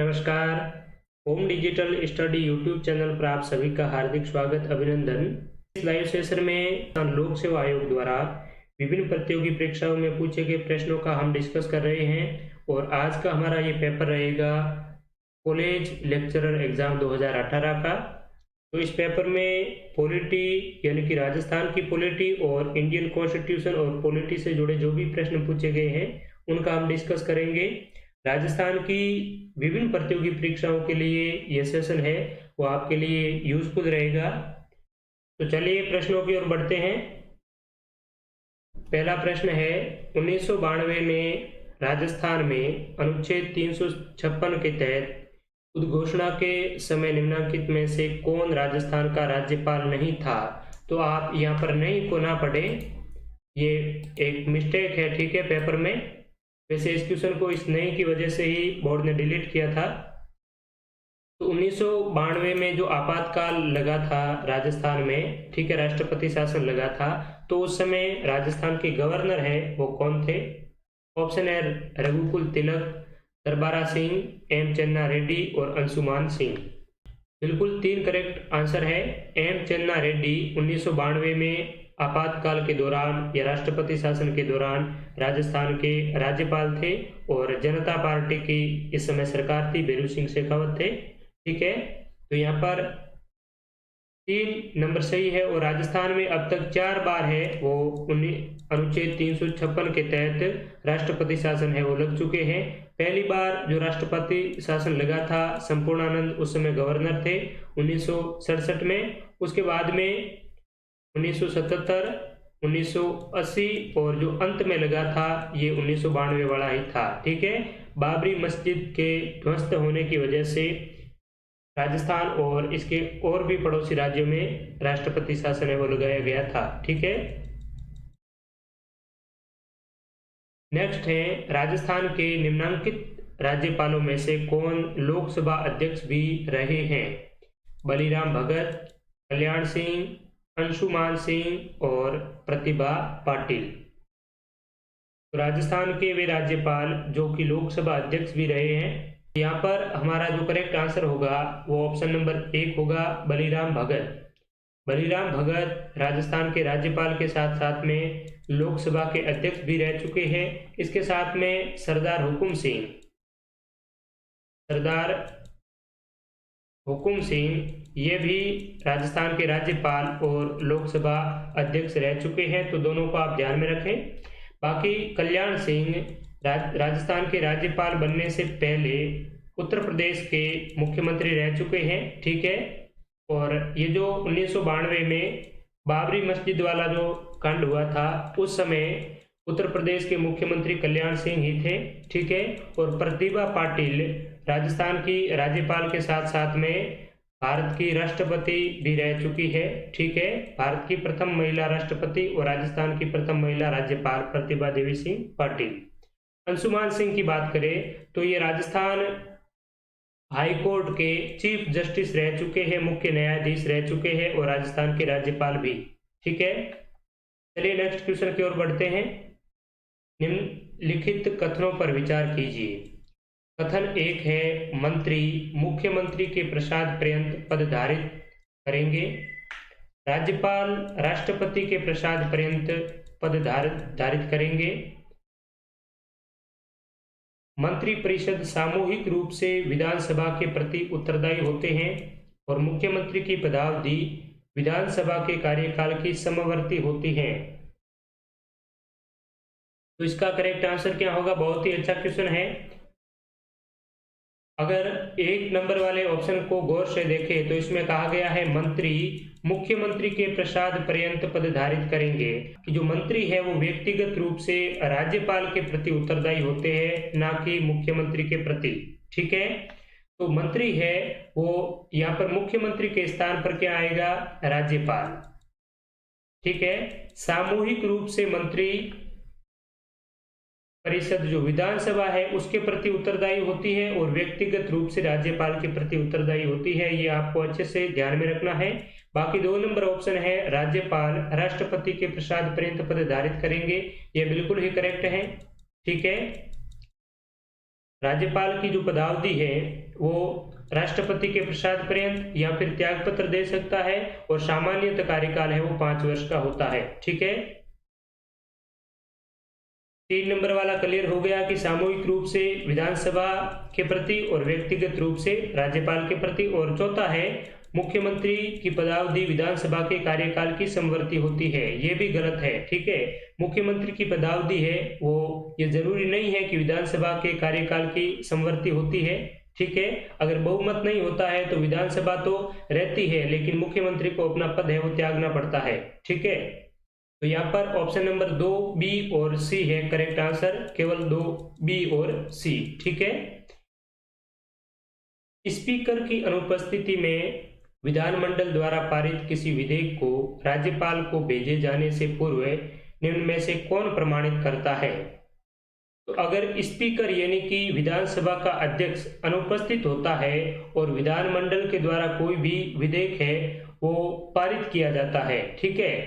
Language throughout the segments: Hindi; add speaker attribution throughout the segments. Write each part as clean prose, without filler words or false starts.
Speaker 1: नमस्कार। Home digital study YouTube channel पर आप सभी का हार्दिक स्वागत, अभिनंदन। इस लाइव सेशन में लोक सेवा आयोग द्वारा विभिन्न प्रतियोगी परीक्षाओं में पूछे गए प्रश्नों का हम डिस्कस कर रहे हैं और आज का हमारा ये पेपर रहेगा कॉलेज लेक्चरर एग्जाम 2018 का। तो इस पेपर में पॉलिटी यानी कि राजस्थान की पॉलिटी और इंडियन कॉन्स्टिट्यूशन और पॉलिटी से जुड़े जो भी प्रश्न पूछे गए हैं उनका हम डिस्कस करेंगे। राजस्थान की विभिन्न प्रतियोगी परीक्षाओं के लिए यह सेशन है वो आपके लिए यूजफुल रहेगा। तो चलिए प्रश्नों की ओर बढ़ते हैं। पहला प्रश्न है, 1992 में राजस्थान में अनुच्छेद 356 के तहत उद्घोषणा के समय निम्नलिखित में से कौन राजस्थान का राज्यपाल नहीं था? तो आप यहाँ पर नहीं को ना पढ़े, ये एक मिस्टेक है, ठीक है, पेपर में। वैसे इस क्वेश्चन को इस नहीं की वजह से ही बोर्ड ने डिलीट किया था। तो 1992 में जो आपातकाल लगा था राजस्थान में, ठीक है, राष्ट्रपति शासन लगा था, तो उस समय राजस्थान के गवर्नर है वो कौन थे? ऑप्शन है रघुकुल तिलक, दरबारा सिंह, एम चन्ना रेड्डी और अंशुमान सिंह। बिल्कुल 3 करेक्ट आंसर है। एम चन्ना रेड्डी 1992 में आपातकाल के दौरान या राष्ट्रपति शासन के दौरान राजस्थान के राज्यपाल थे और जनता पार्टी की इस समय सरकार थी, बीरू सिंह शेखावत थे, ठीक है। तो यहाँ पर 3 नंबर सही है और राजस्थान में अब तक 4 बार है वो अनुच्छेद 356 के तहत राष्ट्रपति शासन है वो लग चुके हैं। पहली बार जो राष्ट्रपति शासन लगा था संपूर्णानंद उस समय गवर्नर थे 1967 में। उसके बाद में 1977, 1980 और जो अंत में लगा था ये 1992 वाला ही था, ठीक है। बाबरी मस्जिद के ध्वस्त होने की वजह से राजस्थान और इसके और भी पड़ोसी राज्यों में राष्ट्रपति शासन है वो लगाया गया था, ठीक है। नेक्स्ट है, राजस्थान के निम्नलिखित राज्यपालों में से कौन लोकसभा अध्यक्ष भी रहे हैं? बलीराम भगत, कल्याण सिंह, अंशुमान सिंह और प्रतिभा पाटिल। तो राजस्थान के वे राज्यपाल जो कि लोकसभा अध्यक्ष भी रहे हैं। यहाँ पर हमारा जो करेक्ट आंसर होगा वो ऑप्शन नंबर 1 होगा, बलीराम भगत। बलीराम भगत राजस्थान के राज्यपाल के साथ साथ में लोकसभा के अध्यक्ष भी रह चुके हैं। इसके साथ में सरदार हुकुम सिंह ये भी राजस्थान के राज्यपाल और लोकसभा अध्यक्ष रह चुके हैं, तो दोनों को आप ध्यान में रखें। बाकी कल्याण सिंह राजस्थान के राज्यपाल बनने से पहले उत्तर प्रदेश के मुख्यमंत्री रह चुके हैं, ठीक है। और ये जो 1992 में बाबरी मस्जिद वाला जो कांड हुआ था उस समय उत्तर प्रदेश के मुख्यमंत्री कल्याण सिंह ही थे, ठीक है। और प्रतिभा पाटिल राजस्थान की राज्यपाल के साथ साथ में भारत की राष्ट्रपति भी रह चुकी है, ठीक है। भारत की प्रथम महिला राष्ट्रपति और राजस्थान की प्रथम महिला राज्यपाल प्रतिभा देवी सिंह पाटिल। अंशुमान सिंह की बात करें तो ये राजस्थान हाई कोर्ट के चीफ जस्टिस रह चुके हैं, मुख्य न्यायाधीश रह चुके हैं और राजस्थान के राज्यपाल भी, ठीक है। चलिए नेक्स्ट क्वेश्चन की ओर बढ़ते हैं। निम्नलिखित कथनों पर विचार कीजिए। कथन 1 है, मंत्री मुख्यमंत्री के प्रसाद पर्यंत पद धारित करेंगे। राज्यपाल राष्ट्रपति के प्रसाद पर्यंत पद धारित करेंगे। मंत्री परिषद सामूहिक रूप से विधानसभा के प्रति उत्तरदायी होते हैं और मुख्यमंत्री की पदावधि विधानसभा के कार्यकाल की समवर्ती होती है। तो इसका करेक्ट आंसर क्या होगा? बहुत ही अच्छा क्वेश्चन है। अगर 1 नंबर वाले ऑप्शन को गौर से देखें तो इसमें कहा गया है मंत्री मुख्यमंत्री के प्रसाद पर्यंत पद धारित करेंगे, कि जो मंत्री है वो व्यक्तिगत रूप से राज्यपाल के प्रति उत्तरदायी होते हैं, ना कि मुख्यमंत्री के प्रति, ठीक है। तो मंत्री है वो यहाँ पर मुख्यमंत्री के स्थान पर क्या आएगा? राज्यपाल, ठीक है। सामूहिक रूप से मंत्री परिषद जो विधानसभा है उसके प्रति उत्तरदायी होती है और व्यक्तिगत रूप से राज्यपाल के प्रति उत्तरदायी होती है, ये आपको अच्छे से ध्यान में रखना है। बाकी 2 नंबर ऑप्शन है, राज्यपाल राष्ट्रपति के प्रसाद पर्यंत पद धारित करेंगे, ये बिल्कुल ही करेक्ट है, ठीक है। राज्यपाल की जो पदावधि है वो राष्ट्रपति के प्रसाद पर्यंत या फिर त्यागपत्र दे सकता है, और सामान्यतः कार्यकाल है वो 5 वर्ष का होता है। ठीक है, 3 नंबर वाला क्लियर हो गया कि सामूहिक रूप से विधानसभा के प्रति और व्यक्तिगत रूप से राज्यपाल के प्रति। और चौथा है मुख्यमंत्री की पदावधि विधानसभा के कार्यकाल की समवर्ती होती है, ये भी गलत है। ठीक है, मुख्यमंत्री की पदावधि है वो ये जरूरी नहीं है कि विधानसभा के कार्यकाल की समवर्ती होती है। ठीक है, अगर बहुमत नहीं होता है तो विधानसभा तो रहती है, लेकिन मुख्यमंत्री को अपना पद है वो त्यागना पड़ता है। ठीक है, तो यहाँ पर ऑप्शन नंबर 2, बी और सी है करेक्ट आंसर, केवल 2, बी और सी। ठीक है, स्पीकर की अनुपस्थिति में विधानमंडल द्वारा पारित किसी विधेयक को राज्यपाल को भेजे जाने से पूर्व निम्न में से कौन प्रमाणित करता है? तो अगर स्पीकर यानी कि विधानसभा का अध्यक्ष अनुपस्थित होता है और विधानमंडल के द्वारा कोई भी विधेयक है वो पारित किया जाता है, ठीक है,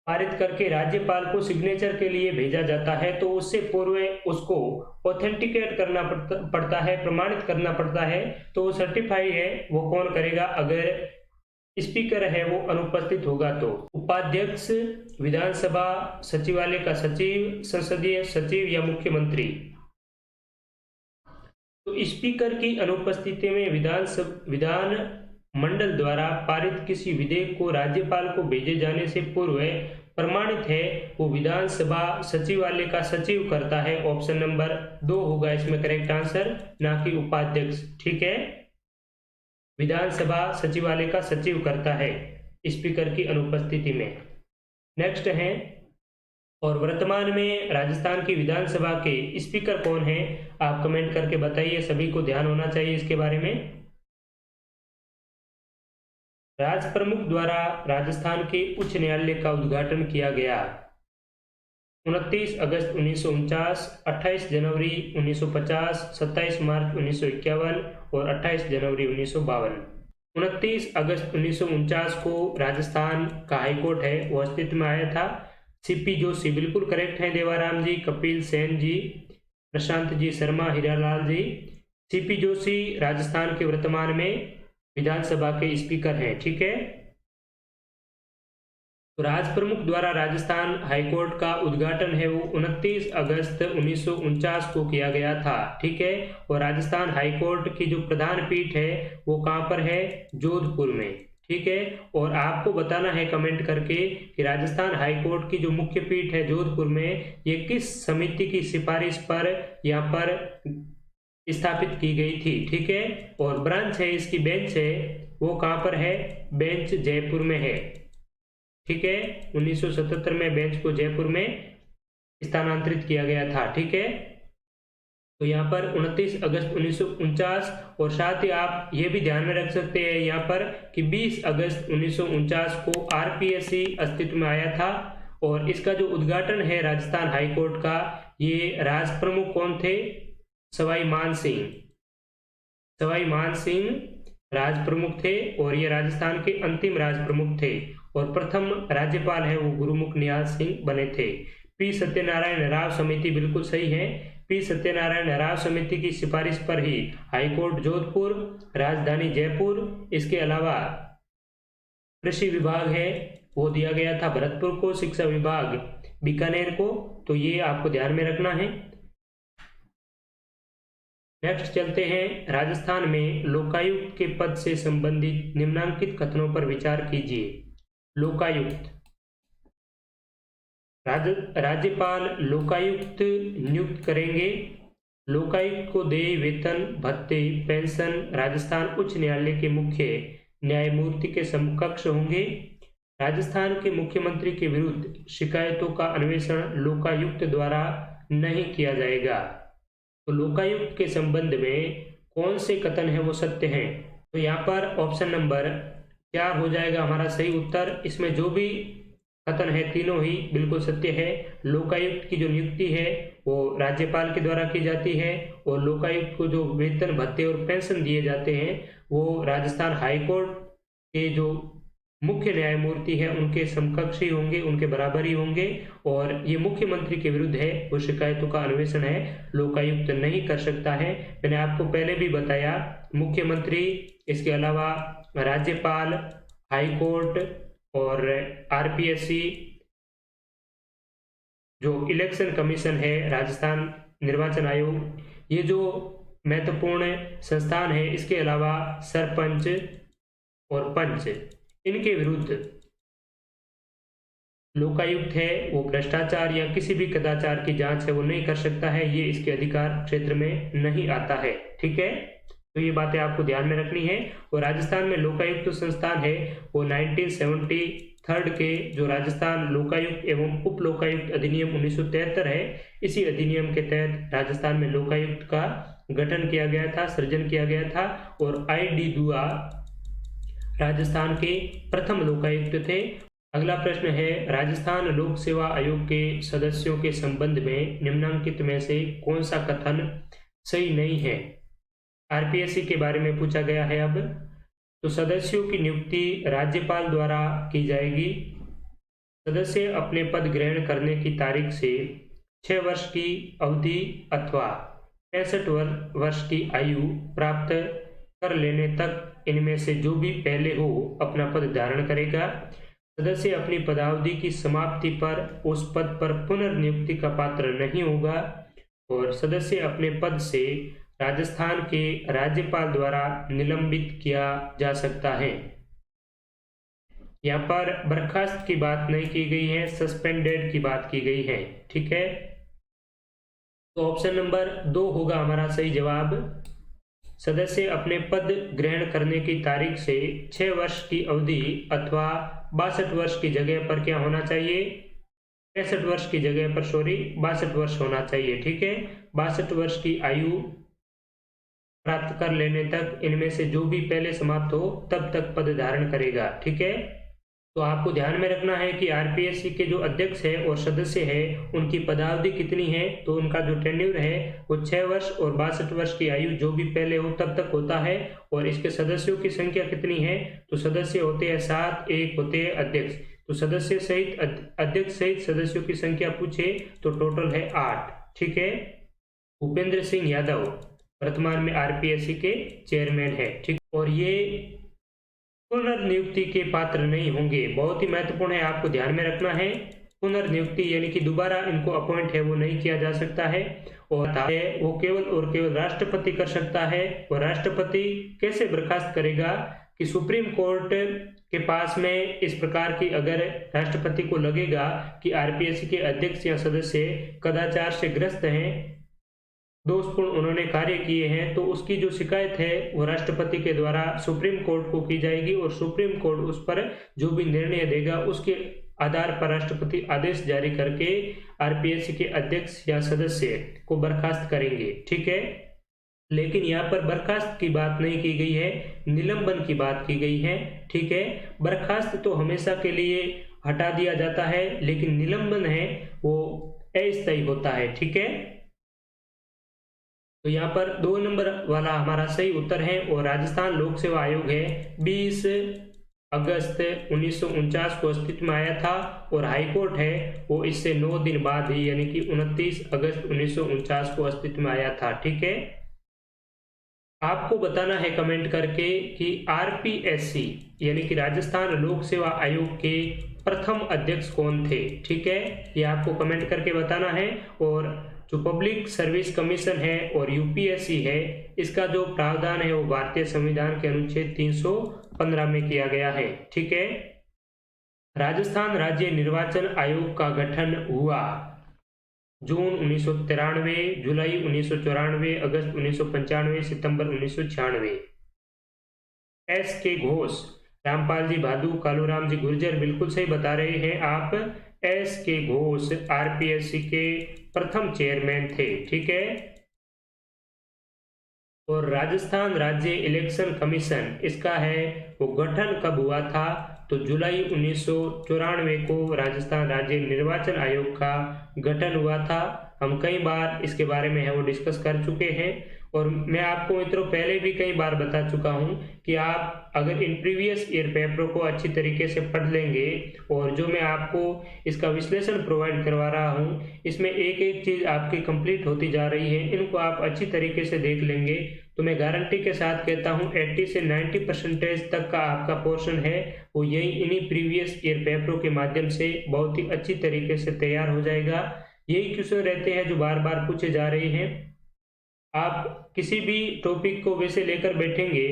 Speaker 1: पारित करके राज्यपाल को सिग्नेचर के लिए भेजा जाता है, तो उससे पूर्व उसको ऑथेंटिकेट करना पड़ता है, प्रमाणित करना पड़ता है। तो सर्टिफाई है वो कौन करेगा? अगर स्पीकर है वो अनुपस्थित होगा तो उपाध्यक्ष, विधानसभा सचिवालय का सचिव, संसदीय सचिव या मुख्यमंत्री। तो स्पीकर की अनुपस्थिति में विधान मंडल द्वारा पारित किसी विधेयक को राज्यपाल को भेजे जाने से पूर्व प्रमाणित है वो विधानसभा सचिवालय का सचिव करता है। ऑप्शन नंबर 2 होगा इसमें करेक्ट आंसर, ना कि उपाध्यक्ष। ठीक है, विधानसभा सचिवालय का सचिव करता है स्पीकर की अनुपस्थिति में। नेक्स्ट है, और वर्तमान में राजस्थान की विधानसभा के स्पीकर कौन है? आप कमेंट करके बताइए, सभी को ध्यान होना चाहिए इसके बारे में। राज प्रमुख द्वारा राजस्थान के उच्च न्यायालय का उद्घाटन किया गया 29 अगस्त 1949, 28 जनवरी 1950, 27 मार्च 1951 और 28 जनवरी 1952। 29 अगस्त 1949 को राजस्थान का हाईकोर्ट है वो अस्तित्व में आया था। सीपी जोशी बिल्कुल करेक्ट है, देवाराम जी, कपिल सेन जी, प्रशांत जी शर्मा, हीरालाल जी। सीपी जोशी राजस्थान के वर्तमान में विधानसभा के स्पीकर हैं। ठीक है, तो राज प्रमुख द्वारा राजस्थान हाईकोर्ट का उद्घाटन है वो 29 अगस्त 1949 को किया गया था। ठीक है, और राजस्थान हाईकोर्ट की जो प्रधान पीठ है वो कहां पर है? जोधपुर में। ठीक है, और आपको बताना है कमेंट करके कि राजस्थान हाईकोर्ट की जो मुख्य पीठ है जोधपुर में, ये किस समिति की सिफारिश पर यहाँ पर स्थापित की गई थी। ठीक है, और ब्रांच है इसकी, बेंच है वो कहां पर है? बेंच जयपुर में है। ठीक है, 1977 में बेंच को जयपुर में स्थानांतरित किया गया था। ठीक है, तो यहाँ पर 29 अगस्त 1949, और साथ ही आप ये भी ध्यान में रख सकते हैं यहाँ पर कि 20 अगस्त 1949 को आरपीएससी अस्तित्व में आया था, और इसका जो उद्घाटन है राजस्थान हाईकोर्ट का, ये राज प्रमुख कौन थे? सवाई मान सिंह। सवाई मान सिंह राज प्रमुख थे, और ये राजस्थान के अंतिम राज प्रमुख थे, और प्रथम राज्यपाल है वो गुरुमुख निहाल सिंह बने थे। पी सत्यनारायण राव समिति बिल्कुल सही है, पी सत्यनारायण राव समिति की सिफारिश पर ही हाईकोर्ट जोधपुर, राजधानी जयपुर, इसके अलावा कृषि विभाग है वो दिया गया था भरतपुर को, शिक्षा विभाग बीकानेर को, तो ये आपको ध्यान में रखना है। नेक्स्ट चलते हैं, राजस्थान में लोकायुक्त के पद से संबंधित निम्नांकित कथनों पर विचार कीजिए। लोकायुक्त, राज्यपाल लोकायुक्त नियुक्त करेंगे। लोकायुक्त को देय वेतन, भत्ते, पेंशन राजस्थान उच्च न्यायालय के मुख्य न्यायमूर्ति के समकक्ष होंगे। राजस्थान के मुख्यमंत्री के विरुद्ध शिकायतों का अन्वेषण लोकायुक्त द्वारा नहीं किया जाएगा। तो लोकायुक्त के संबंध में कौन से कथन है वो सत्य हैं? तो यहाँ पर ऑप्शन नंबर 4 हो जाएगा हमारा सही उत्तर। इसमें जो भी कथन है तीनों ही बिल्कुल सत्य है। लोकायुक्त की जो नियुक्ति है वो राज्यपाल के द्वारा की जाती है, और लोकायुक्त को जो वेतन, भत्ते और पेंशन दिए जाते हैं वो राजस्थान हाईकोर्ट के जो मुख्य न्यायमूर्ति है उनके समकक्ष ही होंगे, उनके बराबर ही होंगे, और ये मुख्यमंत्री के विरुद्ध है वो शिकायतों का अन्वेषण है लोकायुक्त नहीं कर सकता है। मैंने आपको पहले भी बताया, मुख्यमंत्री, इसके अलावा राज्यपाल, हाईकोर्ट और आरपीएससी, जो इलेक्शन कमीशन है, राजस्थान निर्वाचन आयोग, ये जो महत्वपूर्ण संस्थान है, इसके अलावा सरपंच और पंच, इनके विरुद्ध लोकायुक्त है वो भ्रष्टाचार या किसी भी कदाचार की जांच है वो नहीं कर सकता है, ये इसके अधिकार क्षेत्र में नहीं आता है। ठीक है, तो ये बातें आपको ध्यान में रखनी है। और राजस्थान में लोकायुक्त संस्थान है वो 1973 के जो राजस्थान लोकायुक्त एवं उप लोकायुक्त अधिनियम 1973 है, इसी अधिनियम के तहत राजस्थान में लोकायुक्त का गठन किया गया था, सृजन किया गया था। और ID दुआ राजस्थान के प्रथम लोकायुक्त थे। अगला प्रश्न है, राजस्थान लोक सेवा आयोग के सदस्यों के संबंध में निम्नलिखित में से कौन सा कथन सही नहीं है? आरपीएससी के बारे में पूछा गया है। अब तो सदस्यों की नियुक्ति राज्यपाल द्वारा की जाएगी। सदस्य अपने पद ग्रहण करने की तारीख से 6 वर्ष की अवधि अथवा 65 वर्ष की आयु प्राप्त कर लेने तक इनमें से जो भी पहले हो अपना पद धारण करेगा। सदस्य अपनी पदावधि की समाप्ति पर उस पद पर पुनर्नियुक्ति का पात्र नहीं होगा। और सदस्य अपने पद से राजस्थान के राज्यपाल द्वारा निलंबित किया जा सकता है। यहाँ पर बर्खास्त की बात नहीं की गई है, सस्पेंडेड की बात की गई है। ठीक है, तो ऑप्शन नंबर 2 होगा हमारा सही जवाब। सदस्य अपने पद ग्रहण करने की तारीख से 6 वर्ष की अवधि अथवा 62 वर्ष की जगह पर क्या होना चाहिए? 65 वर्ष की जगह पर 62 वर्ष होना चाहिए। ठीक है, 62 वर्ष की आयु प्राप्त कर लेने तक इनमें से जो भी पहले समाप्त हो तब तक पद धारण करेगा। ठीक है, तो आपको ध्यान में रखना है कि आरपीएससी के जो अध्यक्ष है और सदस्य है उनकी पदावधि कितनी है, तो उनका जो टेन्यूर है वो 6 वर्ष और 62 वर्ष की आयु जो भी पहले हो तब तक होता है। और इसके सदस्यों की संख्या कितनी है, तो सदस्य होते हैं 7, एक होते हैं अध्यक्ष। तो सदस्य सहित अध्यक्ष सहित सदस्यों की संख्या पूछे तो टोटल है 8। ठीक है, भूपेंद्र सिंह यादव वर्तमान में आरपीएससी के चेयरमैन है। ठीक, और ये पुनर्नियुक्ति के पात्र नहीं होंगे। बहुत ही महत्वपूर्ण है, आपको ध्यान में रखना है। पुनर्नियुक्ति यानी कि दोबारा इनको अपॉइंट है वो नहीं किया जा सकता है, और वो केवल और केवल राष्ट्रपति कर सकता है। और राष्ट्रपति कैसे बर्खास्त करेगा कि सुप्रीम कोर्ट के पास में इस प्रकार की अगर राष्ट्रपति को लगेगा कि आरपीएससी के अध्यक्ष या सदस्य कदाचार से ग्रस्त हैं, दोषपूर्ण उन्होंने कार्य किए हैं, तो उसकी जो शिकायत है वो राष्ट्रपति के द्वारा सुप्रीम कोर्ट को की जाएगी। और सुप्रीम कोर्ट उस पर जो भी निर्णय देगा उसके आधार पर राष्ट्रपति आदेश जारी करके आरपीएससी के अध्यक्ष या सदस्य को बर्खास्त करेंगे। ठीक है, लेकिन यहाँ पर बर्खास्त की बात नहीं की गई है, निलंबन की बात की गई है। ठीक है, बर्खास्त तो हमेशा के लिए हटा दिया जाता है, लेकिन निलंबन है वो अस्थायी होता है। ठीक है, तो यहाँ पर 2 नंबर वाला हमारा सही उत्तर है। और राजस्थान लोक सेवा आयोग है 20 अगस्त 1949 को अस्तित्व में आया था। और हाईकोर्ट है वो इससे 9 दिन बाद ही यानी कि 29 अगस्त 1949 को अस्तित्व में आया था। ठीक है, आपको बताना है कमेंट करके कि आरपीएससी यानी कि राजस्थान लोक सेवा आयोग के प्रथम अध्यक्ष कौन थे। ठीक है, ये आपको कमेंट करके बताना है। और जो पब्लिक सर्विस कमीशन है और यूपीएससी है, इसका जो प्रावधान है वो भारतीय संविधान के अनुच्छेद 315 में किया गया है। ठीक है, राजस्थान राज्य निर्वाचन आयोग का गठन हुआ जून 1993, जुलाई 1994, अगस्त 1995, सितंबर 1996। S.K. घोष, रामपाल जी भादु, कालूराम जी गुर्जर, बिल्कुल सही बता रहे हैं आप। S.K. घोष आरपीएससी के प्रथम चेयरमैन थे। ठीक है, और राजस्थान राज्य इलेक्शन कमीशन इसका है वो गठन कब हुआ था, तो जुलाई 1994 को राजस्थान राज्य निर्वाचन आयोग का गठन हुआ था। हम कई बार इसके बारे में है वो डिस्कस कर चुके हैं। और मैं आपको मित्रों पहले भी कई बार बता चुका हूं कि आप अगर इन प्रीवियस ईयर पेपरों को अच्छी तरीके से पढ़ लेंगे और जो मैं आपको इसका विश्लेषण प्रोवाइड करवा रहा हूं, इसमें एक एक चीज आपकी कंप्लीट होती जा रही है, इनको आप अच्छी तरीके से देख लेंगे तो मैं गारंटी के साथ कहता हूं 80 से 90% तक का आपका पोर्शन है वो यही इन्हीं प्रीवियस ईयर पेपरों के माध्यम से बहुत ही अच्छी तरीके से तैयार हो जाएगा। यही क्वेश्चन रहते हैं जो बार बार पूछे जा रहे हैं। आप किसी भी टॉपिक को वैसे लेकर बैठेंगे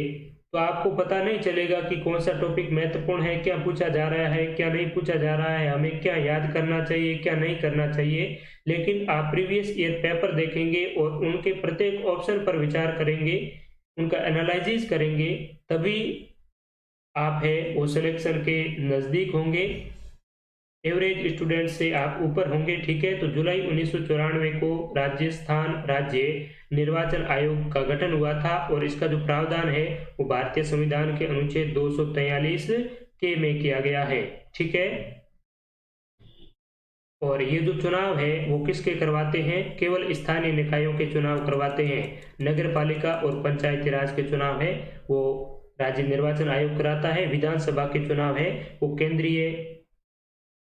Speaker 1: तो आपको पता नहीं चलेगा कि कौन सा टॉपिक महत्वपूर्ण है, क्या पूछा जा रहा है, क्या नहीं पूछा जा रहा है, हमें क्या याद करना चाहिए, क्या नहीं करना चाहिए। लेकिन आप प्रीवियस ईयर पेपर देखेंगे और उनके प्रत्येक ऑप्शन पर विचार करेंगे, उनका एनालिसिस करेंगे, तभी आप है वो सिलेक्शन के नजदीक होंगे, एवरेज स्टूडेंट से आप ऊपर होंगे। ठीक है, तो जुलाई 1994 को राजस्थान राज्य निर्वाचन आयोग का गठन हुआ था और इसका जो प्रावधान है वो भारतीय संविधान के अनुच्छेद 243 के में किया गया है। ठीक है, और ये जो चुनाव है वो किसके करवाते हैं? केवल स्थानीय निकायों के चुनाव करवाते हैं। नगर पालिका और पंचायती राज के चुनाव है वो राज्य निर्वाचन आयोग कराता है। विधानसभा के चुनाव है वो केंद्रीय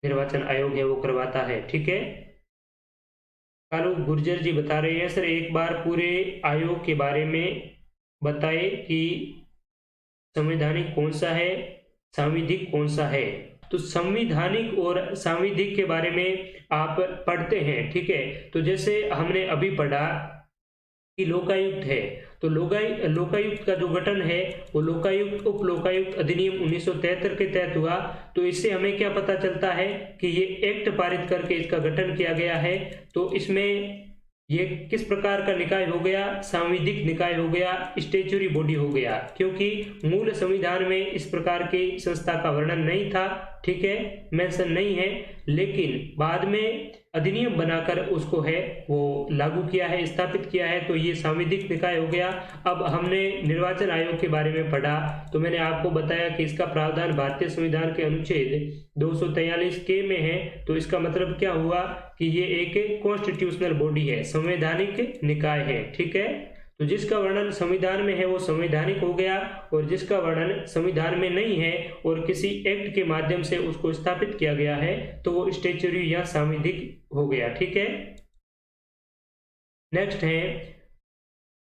Speaker 1: निर्वाचन आयोग है वो करवाता है। ठीक है, कालू गुर्जर जी बता रहे हैं सर एक बार पूरे आयोग के बारे में बताए कि संवैधानिक कौन सा है, सांविधिक कौन सा है। तो संविधानिक और सांविधिक के बारे में आप पढ़ते हैं। ठीक है, तो जैसे हमने अभी पढ़ा कि लोकायुक्त है, तो लोकायुक्त का जो गठन है वो लोकायुक्त उप लोकायुक्त अधिनियम 1973 के तहत हुआ। तो इससे हमें क्या पता चलता है कि ये एक्ट पारित करके इसका गठन किया गया है। तो इसमें ये किस प्रकार का निकाय हो गया? सांविधिक निकाय हो गया, स्टैच्यूटरी बॉडी हो गया, क्योंकि मूल संविधान में इस प्रकार की संस्था का वर्णन नहीं था। ठीक है, मेंशन नहीं है, लेकिन बाद में अधिनियम बनाकर उसको है वो लागू किया है, स्थापित किया है, तो ये सांविधिक निकाय हो गया। अब हमने निर्वाचन आयोग के बारे में पढ़ा तो मैंने आपको बताया कि इसका प्रावधान भारतीय संविधान के अनुच्छेद 243 के में है। तो इसका मतलब क्या हुआ कि ये एक कॉन्स्टिट्यूशनल बॉडी है, संवैधानिक निकाय है। ठीक है, तो जिसका वर्णन संविधान में है वो संवैधानिक हो गया, और जिसका वर्णन संविधान में नहीं है और किसी एक्ट के माध्यम से उसको स्थापित किया गया है तो वो स्टैच्यूटरी या सांविधिक हो गया। ठीक है, नेक्स्ट है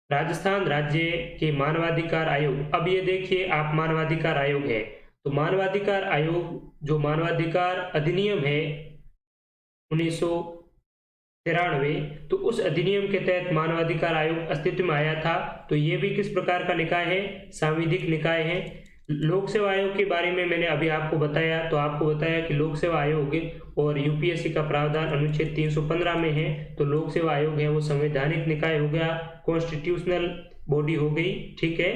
Speaker 1: राजस्थान राज्य के मानवाधिकार आयोग। अब ये देखिए आप, मानवाधिकार आयोग है तो मानवाधिकार आयोग जो मानवाधिकार अधिनियम है 1993, तो उस अधिनियम के तहत मानवाधिकार आयोग अस्तित्व में आया था। तो ये भी किस प्रकार का निकाय है? सांविधिक निकाय है। लोक सेवा आयोग के बारे में मैंने अभी आपको बताया, तो आपको बताया कि लोक सेवा आयोग और यूपीएससी का प्रावधान अनुच्छेद 315 में है। तो लोक सेवा आयोग है वो संवैधानिक निकाय हो गया, कॉन्स्टिट्यूशनल बॉडी हो गई। ठीक है,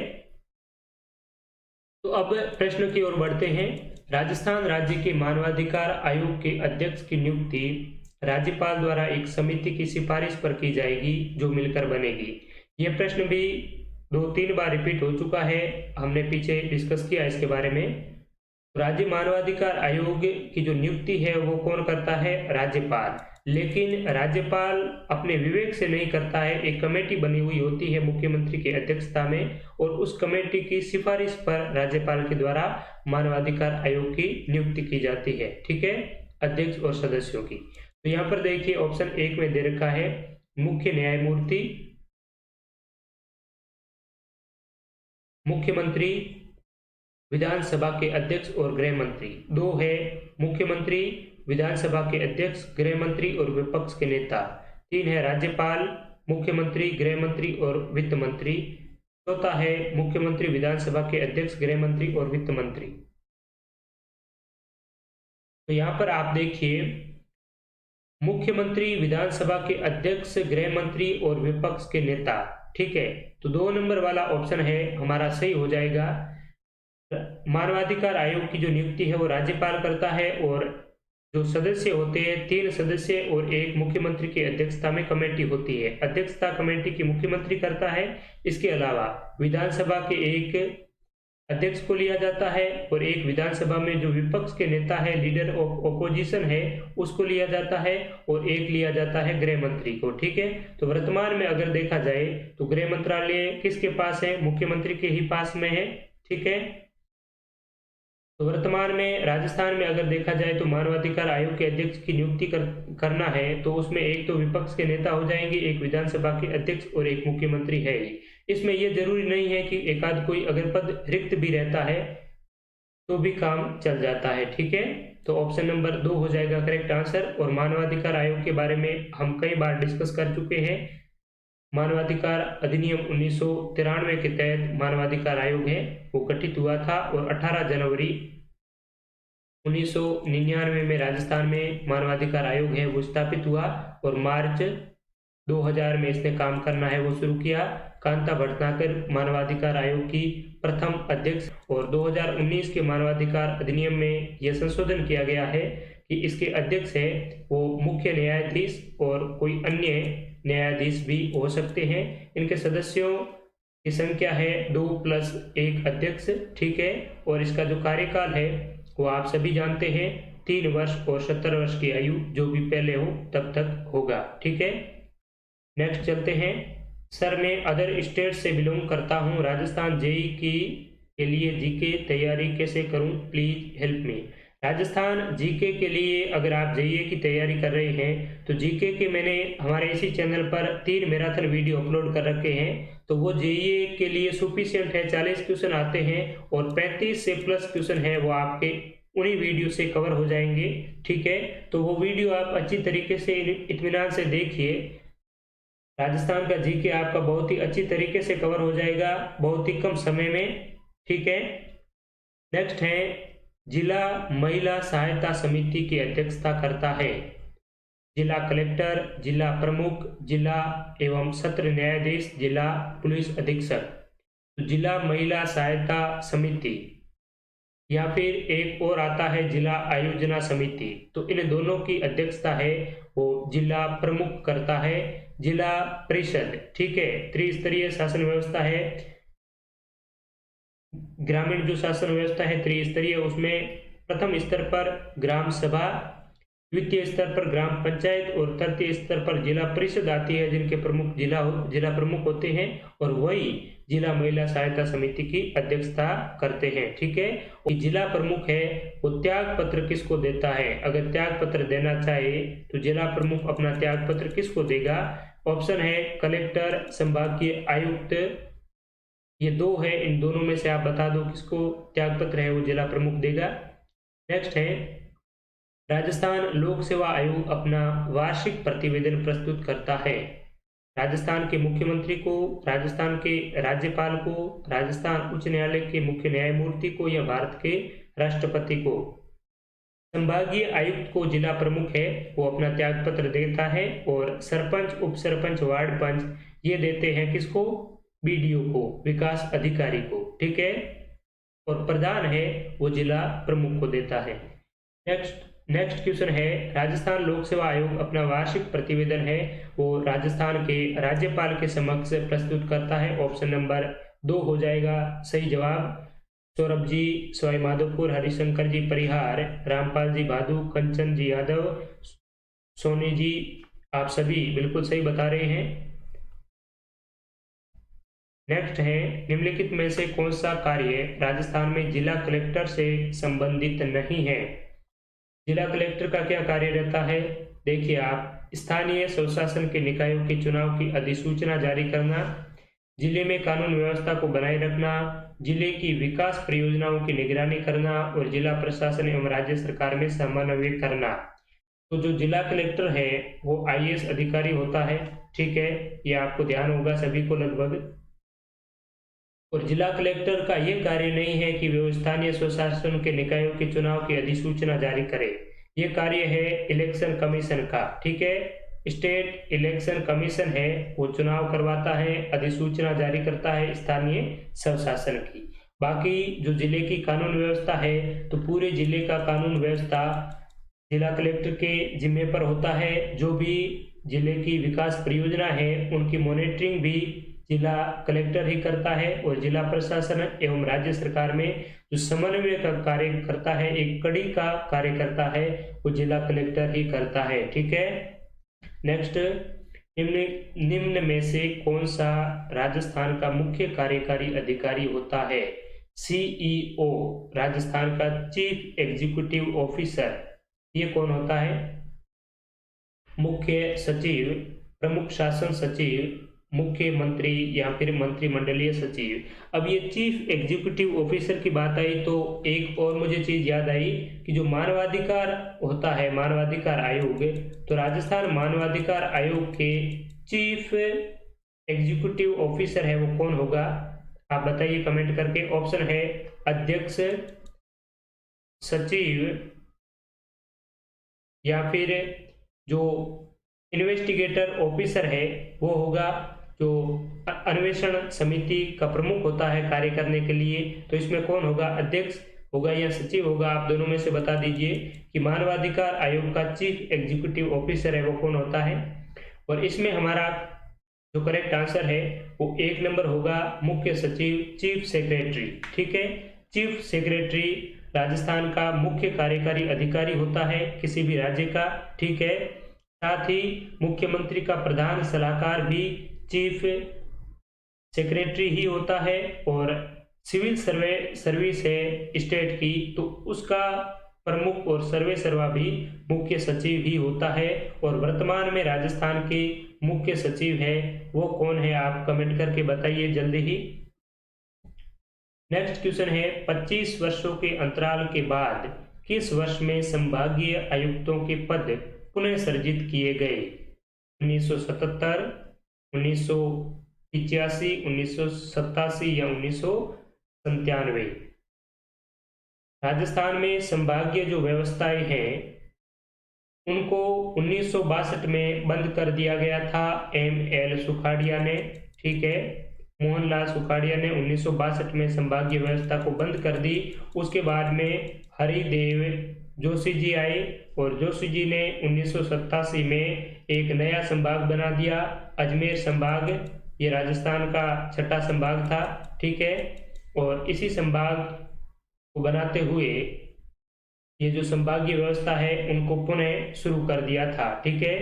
Speaker 1: तो अब प्रश्न की ओर बढ़ते हैं। राजस्थान राज्य के मानवाधिकार आयोग के अध्यक्ष की नियुक्ति राज्यपाल द्वारा एक समिति की सिफारिश पर की जाएगी जो मिलकर बनेगी। यह प्रश्न भी 2-3 बार रिपीट हो चुका है, हमने पीछे डिस्कस किया इसके बारे में। राज्य मानवाधिकार आयोग की जो नियुक्ति है वो कौन करता है? राज्यपाल। लेकिन राज्यपाल अपने विवेक से नहीं करता है, एक कमेटी बनी हुई होती है मुख्यमंत्री की अध्यक्षता में, और उस कमेटी की सिफारिश पर राज्यपाल के द्वारा मानवाधिकार आयोग की नियुक्ति की जाती है। ठीक है, अध्यक्ष और सदस्यों की। तो यहाँ पर देखिए ऑप्शन 1 में दे रखा है मुख्य न्यायमूर्ति, मुख्यमंत्री, विधानसभा के अध्यक्ष और गृह मंत्री। 2 है मुख्यमंत्री, विधानसभा के अध्यक्ष, गृह मंत्री और विपक्ष के नेता। 3 है राज्यपाल, मुख्यमंत्री, गृह मंत्री और वित्त मंत्री। 4 है मुख्यमंत्री, विधानसभा के अध्यक्ष, गृह मंत्री और वित्त मंत्री। तो यहाँ पर आप देखिए मुख्यमंत्री, विधानसभा के अध्यक्ष, गृह मंत्री और विपक्ष के नेता। ठीक है, तो 2 नंबर वाला ऑप्शन है हमारा सही हो जाएगा। मानवाधिकार आयोग की जो नियुक्ति है वो राज्यपाल करता है, और जो सदस्य होते हैं 3 सदस्य और एक मुख्यमंत्री की अध्यक्षता में कमेटी होती है। अध्यक्षता कमेटी की मुख्यमंत्री करता है। इसके अलावा विधानसभा के एक अध्यक्ष को लिया जाता है, और एक विधानसभा में जो विपक्ष के नेता है, लीडर ऑफ ओपोजिशन है, उसको लिया जाता है, और एक लिया जाता है गृह मंत्री को। ठीक है, तो वर्तमान में अगर देखा जाए तो गृह मंत्रालय किसके पास है? मुख्यमंत्री के ही पास में है। ठीक है, तो वर्तमान में राजस्थान में अगर देखा जाए तो मानवाधिकार आयोग के अध्यक्ष की नियुक्ति करना है, तो उसमें एक तो विपक्ष के नेता हो जाएंगे, एक विधानसभा के अध्यक्ष और एक मुख्यमंत्री है। इसमें यह जरूरी नहीं है कि एकाध कोई अगर पद रिक्त भी रहता है तो भी काम चल जाता है। ठीक है, तो ऑप्शन नंबर 2 हो जाएगा करेक्ट आंसर। और मानवाधिकार आयोग के बारे में हम कई बार डिस्कस कर चुके हैं। मानवाधिकार अधिनियम 1993 के तहत मानवाधिकार आयोग है वो गठित हुआ था, और 18 जनवरी 1999 में राजस्थान में मानवाधिकार आयोग है वो स्थापित हुआ, और मार्च 2000 में इसने काम करना है वो शुरू किया। कांता भटनागर मानवाधिकार आयोग की प्रथम अध्यक्ष, और 2019 के मानवाधिकार अधिनियम में यह संशोधन किया गया है कि इसके अध्यक्ष है वो मुख्य न्यायाधीश और कोई अन्य न्यायाधीश भी हो सकते हैं। इनके सदस्यों की संख्या है 2+1 अध्यक्ष। ठीक है, और इसका जो कार्यकाल है वो आप सभी जानते हैं 3 वर्ष और 70 वर्ष की आयु, जो भी पहले हो तब तक होगा। ठीक है, नेक्स्ट चलते हैं। सर मैं अदर स्टेट से बिलोंग करता हूँ, राजस्थान जेईई के लिए जीके तैयारी कैसे करूँ, please help me. Rajasthan GK के लिए अगर आप जेईई की तैयारी कर रहे हैं तो जीके के मैंने हमारे इसी चैनल पर 3 मैराथन वीडियो अपलोड कर रखे हैं, तो वो जेईई के लिए सफिशिएंट है। 40 क्वेश्चन आते हैं और 35 से प्लस क्वेश्चन है वो आपके उन्हीं वीडियो से कवर हो जाएंगे। ठीक है, तो वो वीडियो आप अच्छी तरीके से इत्मीनान से देखिए। राजस्थान का जीके आपका बहुत ही अच्छी तरीके से कवर हो जाएगा बहुत ही कम समय में। ठीक है, नेक्स्ट है जिला महिला सहायता समिति की अध्यक्षता करता है जिला कलेक्टर, जिला प्रमुख, जिला एवं सत्र न्यायाधीश, जिला पुलिस अधीक्षक। तो जिला महिला सहायता समिति या फिर एक और आता है जिला आयोजना समिति, तो इन दोनों की अध्यक्षता है वो जिला प्रमुख करता है। जिला परिषद, ठीक है, त्रिस्तरीय शासन व्यवस्था है। ग्रामीण जो शासन व्यवस्था है त्रिस्तरीय, उसमें प्रथम स्तर पर ग्राम सभा, द्वितीय स्तर पर ग्राम पंचायत और तृतीय स्तर पर जिला परिषद आती है, जिनके प्रमुख जिला प्रमुख होते हैं, और वही जिला महिला सहायता समिति की अध्यक्षता करते हैं। ठीक है, जिला प्रमुख है वो त्याग पत्र किसको देता है? अगर त्याग पत्र देना चाहे तो जिला प्रमुख अपना त्याग पत्र किसको देगा? ऑप्शन है कलेक्टर, संभागीय आयुक्त, ये 2 है, इन दोनों में से आप बता दो किसको त्याग पत्र है वो जिला प्रमुख देगा। नेक्स्ट है राजस्थान लोक सेवा आयोग अपना वार्षिक प्रतिवेदन प्रस्तुत करता है राजस्थान के मुख्यमंत्री को, राजस्थान के राज्यपाल को, राजस्थान उच्च न्यायालय के मुख्य न्यायमूर्ति को, या भारत के राष्ट्रपति को। संभागीय आयुक्त को जिला प्रमुख है वो अपना त्याग पत्र देता है, और सरपंच, उप सरपंच, वार्ड पंच ये देते हैं किसको? बीडीओ को, विकास अधिकारी को। ठीक है, और प्रधान है वो जिला प्रमुख को देता है। नेक्स्ट क्वेश्चन है राजस्थान लोक सेवा आयोग अपना वार्षिक प्रतिवेदन है वो राजस्थान के राज्यपाल के समक्ष प्रस्तुत करता है। ऑप्शन नंबर 2 हो जाएगा सही जवाब। सौरभ जी सवाई माधोपुर, हरिशंकर जी परिहार, रामपाल जी भादू, कंचन जी यादव, सोनी जी आप सभी बिल्कुल सही बता रहे हैं। नेक्स्ट है निम्नलिखित में से कौन सा कार्य राजस्थान में जिला कलेक्टर से संबंधित नहीं है? जिला कलेक्टर का क्या कार्य रहता है? देखिए आप, स्थानीय स्वशासन के निकायों के चुनाव की अधिसूचना जारी करना, जिले में कानून व्यवस्था को बनाए रखना, जिले की विकास परियोजनाओं की निगरानी करना, और जिला प्रशासन एवं राज्य सरकार में समन्वय करना। तो जो जिला कलेक्टर है वो आईएएस अधिकारी होता है। ठीक है, ये आपको ध्यान होगा सभी को लगभग। और जिला कलेक्टर का यह कार्य नहीं है कि वे स्थानीय स्वशासन के निकायों के चुनाव की अधिसूचना जारी करे, ये कार्य है इलेक्शन कमीशन का। ठीक है, स्टेट इलेक्शन कमीशन है वो चुनाव करवाता है, अधिसूचना जारी करता है स्थानीय स्वशासन की। बाकी जो जिले की कानून व्यवस्था है तो पूरे जिले का कानून व्यवस्था जिला कलेक्टर के जिम्मे पर होता है। जो भी जिले की विकास परियोजना है उनकी मॉनिटरिंग भी जिला कलेक्टर ही करता है, और जिला प्रशासन एवं राज्य सरकार में जो समन्वय का कार्य करता है, एक कड़ी का कार्य करता है, वो जिला कलेक्टर ही करता है। ठीक है। नेक्स्ट, निम्न में से कौन सा राजस्थान का मुख्य कार्यकारी अधिकारी होता है? सीईओ, राजस्थान का चीफ एग्जीक्यूटिव ऑफिसर, ये कौन होता है? मुख्य सचिव, प्रमुख शासन सचिव, मुख्यमंत्री या फिर मंत्रिमंडलीय सचिव। अब ये चीफ एग्जीक्यूटिव ऑफिसर की बात आई तो एक और मुझे चीज याद आई कि जो मानवाधिकार होता है, मानवाधिकार आयोग, तो राजस्थान मानवाधिकार आयोग के चीफ एग्जीक्यूटिव ऑफिसर है वो कौन होगा? आप बताइए कमेंट करके। ऑप्शन है अध्यक्ष, सचिव, या फिर जो इन्वेस्टिगेटर ऑफिसर है वो होगा जो अन्वेषण समिति का प्रमुख होता है कार्य करने के लिए। तो इसमें कौन होगा? अध्यक्ष होगा या सचिव होगा? आप दोनों में से बता दीजिए कि मानवाधिकार आयोग का चीफ एग्जीक्यूटिव ऑफिसर है वो कौन होता है। और इसमें हमारा जो करेक्ट आंसर है वो 1 नंबर होगा मुख्य सचिव, चीफ सेक्रेटरी। ठीक है। चीफ सेक्रेटरी राजस्थान का मुख्य कार्यकारी अधिकारी होता है किसी भी राज्य का। ठीक है। साथ ही मुख्यमंत्री का प्रधान सलाहकार भी चीफ सेक्रेटरी ही होता है, और सिविल सर्विस है स्टेट की तो उसका प्रमुख और सर्वे सर्वा भी मुख्य सचिव ही होता है। और वर्तमान में राजस्थान के मुख्य सचिव है वो कौन है? आप कमेंट करके बताइए जल्दी ही। नेक्स्ट क्वेश्चन है 25 वर्षों के अंतराल के बाद किस वर्ष में संभागीय आयुक्तों के पद पुनः सृजित किए गए? 1977, 1985, 1987 या 1997? राजस्थान में संभागीय जो व्यवस्थाएं हैं उनको 1962 में बंद कर दिया गया था ML सुखाड़िया ने। ठीक है। मोहनलाल सुखाड़िया ने 1962 में संभागीय व्यवस्था को बंद कर दी। उसके बाद में हरिदेव जोशी जी आए, और जोशी जी ने 1987 में एक नया संभाग बना दिया, अजमेर संभाग। ये राजस्थान का 6ठा संभाग था। ठीक है। और इसी संभाग को बनाते हुए ये जो संभागीय व्यवस्था है उनको पुनः शुरू कर दिया था। ठीक है।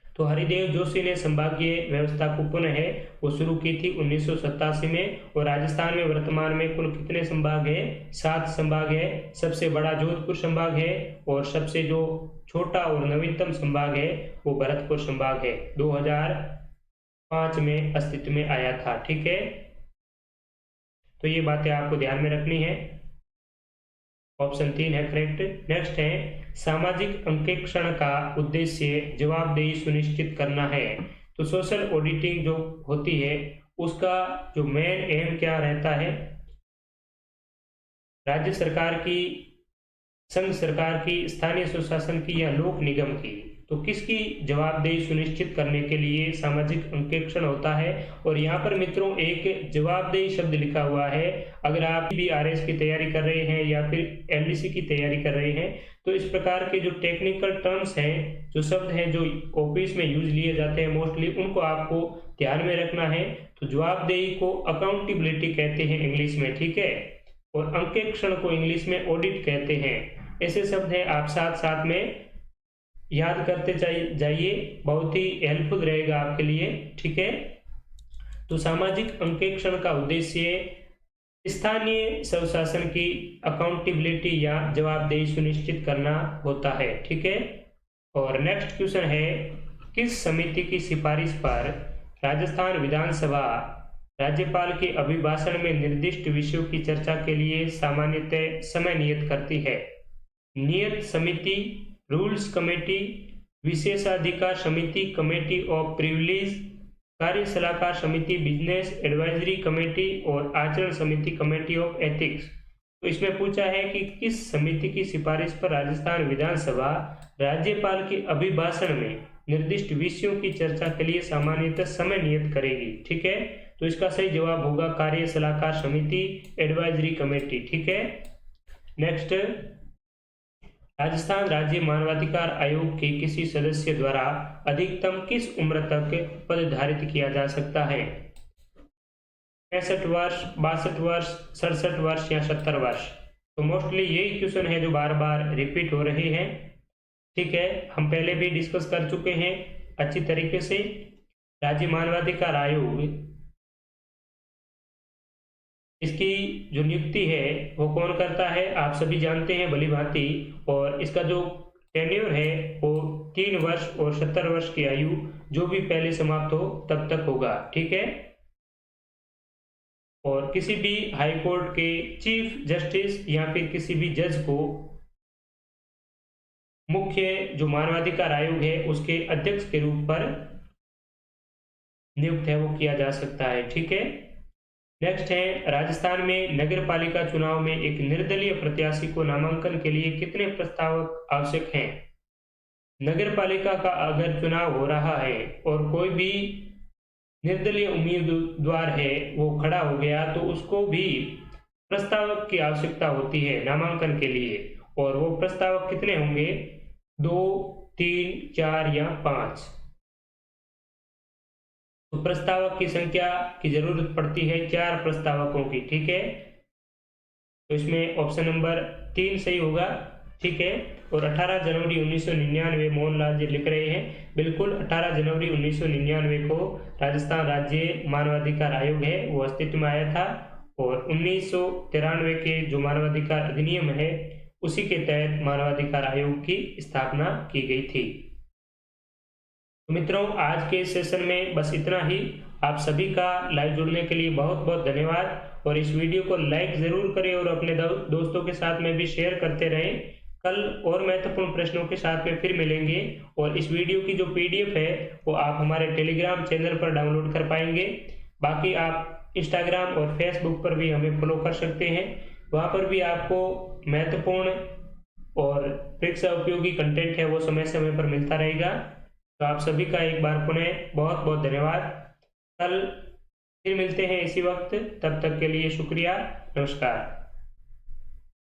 Speaker 1: तो हरिदेव जोशी ने संभागीय व्यवस्था को पुनः वो शुरू की थी 1987 में। और राजस्थान में वर्तमान में कुल कितने संभाग है? 7 संभाग है। सबसे बड़ा जोधपुर संभाग है, और सबसे जो छोटा और नवीनतम संभाग है वो भरतपुर संभाग है। 2005 में अस्तित्व में आया था। ठीक है। तो ये बातें आपको ध्यान में रखनी है। ऑप्शन 3 है करेक्ट। नेक्स्ट है सामाजिक अंकेक्षण का उद्देश्य जवाबदेही सुनिश्चित करना है। तो सोशल ऑडिटिंग जो होती है उसका जो मेन एम क्या रहता है? राज्य सरकार की, संघ सरकार की, स्थानीय स्वशासन की या लोक निगम की, तो किसकी जवाबदेही सुनिश्चित करने के लिए सामाजिक अंकेक्षण होता है। और यहाँ पर मित्रों एक जवाबदेही शब्द लिखा हुआ है। अगर आप BRS की तैयारी कर रहे हैं या फिर LDC की तैयारी कर रहे हैं तो इस प्रकार के जो टेक्निकल टर्म्स हैं, जो शब्द हैं जो ऑफिस में यूज लिए जाते हैं मोस्टली, उनको आपको ध्यान में रखना है। तो जवाबदेही को अकाउंटेबिलिटी कहते हैं इंग्लिश में। ठीक है। और अंकेक्षण को इंग्लिश में ऑडिट कहते हैं। ऐसे शब्द हैं, आप साथ साथ में याद करते जाइए, बहुत ही हेल्पफुल रहेगा आपके लिए। ठीक है। तो सामाजिक अंकेक्षण का उद्देश्य स्थानीय स्वशासन की अकाउंटेबिलिटी या जवाबदेही सुनिश्चित करना होता है। ठीक है। और नेक्स्ट क्वेश्चन है किस समिति की सिफारिश पर राजस्थान विधानसभा राज्यपाल के अभिभाषण में निर्दिष्ट विषयों की चर्चा के लिए सामान्यतः समय नियत करती है? नियत समिति, रूल्स कमेटी, विशेषाधिकार समिति, कमेटी ऑफ प्रिविलेज, कार्य सलाहकार समिति, बिजनेस एडवाइजरी कमेटी, और आचरण समिति, कमेटी ऑफ एथिक्स। तो इसमें पूछा है कि किस समिति की सिफारिश पर राजस्थान विधानसभा राज्यपाल के अभिभाषण में निर्दिष्ट विषयों की चर्चा के लिए सामान्यतः समय नियत करेगी। ठीक है। तो इसका सही जवाब होगा कार्य सलाहकार समिति, एडवाइजरी कमेटी। ठीक है। नेक्स्ट, राजस्थान राज्य मानवाधिकार आयोग के किसी सदस्य द्वारा अधिकतम किस उम्र तक पद धारित किया जा सकता है? 65 वर्ष, 62 वर्ष, 67 वर्ष या 70 वर्ष। तो मोस्टली यही क्वेश्चन है जो बार बार रिपीट हो रहे हैं। ठीक है, हम पहले भी डिस्कस कर चुके हैं अच्छी तरीके से। राज्य मानवाधिकार आयोग, इसकी जो नियुक्ति है वो कौन करता है, आप सभी जानते हैं भली भांति। और इसका जो टेन्योर है वो 3 वर्ष और 70 वर्ष की आयु जो भी पहले समाप्त हो तब तक होगा। ठीक है, और किसी भी हाई कोर्ट के चीफ जस्टिस या फिर किसी भी जज को मुख्य जो मानवाधिकार आयोग है उसके अध्यक्ष के रूप पर नियुक्त है वो किया जा सकता है। ठीक है, नेक्स्ट है, राजस्थान में नगर पालिका चुनाव में एक निर्दलीय प्रत्याशी को नामांकन के लिए कितने प्रस्तावक आवश्यक हैं? नगर पालिका का अगर चुनाव हो रहा है और कोई भी निर्दलीय उम्मीदवार है वो खड़ा हो गया तो उसको भी प्रस्तावक की आवश्यकता होती है नामांकन के लिए। और वो प्रस्तावक कितने होंगे? 2, 3, 4 या 5। तो प्रस्तावक की संख्या की जरूरत पड़ती है 4 प्रस्तावकों की। ठीक है, तो इसमें ऑप्शन नंबर 3 सही होगा। ठीक है, और 18 जनवरी 1999 मोहनलाल जी लिख रहे हैं, बिल्कुल 18 जनवरी 1999 को राजस्थान राज्य मानवाधिकार आयोग है वो अस्तित्व में आया था। और 1993 के जो मानवाधिकार अधिनियम है उसी के तहत मानवाधिकार आयोग की स्थापना की गई थी। तो मित्रों, आज के सेशन में बस इतना ही। आप सभी का लाइव जुड़ने के लिए बहुत बहुत धन्यवाद। और इस वीडियो को लाइक जरूर करें और अपने दोस्तों के साथ में भी शेयर करते रहें। कल और महत्वपूर्ण प्रश्नों के साथ में फिर मिलेंगे। और इस वीडियो की जो PDF है वो आप हमारे टेलीग्राम चैनल पर डाउनलोड कर पाएंगे। बाकी आप इंस्टाग्राम और फेसबुक पर भी हमें फॉलो कर सकते हैं, वहाँ पर भी आपको महत्वपूर्ण और परीक्षा उपयोगी कंटेंट है वो समय समय पर मिलता रहेगा। तो आप सभी का एक बार पुनः बहुत बहुत धन्यवाद। कल फिर मिलते हैं इसी वक्त, तब तक के लिए शुक्रिया, नमस्कार।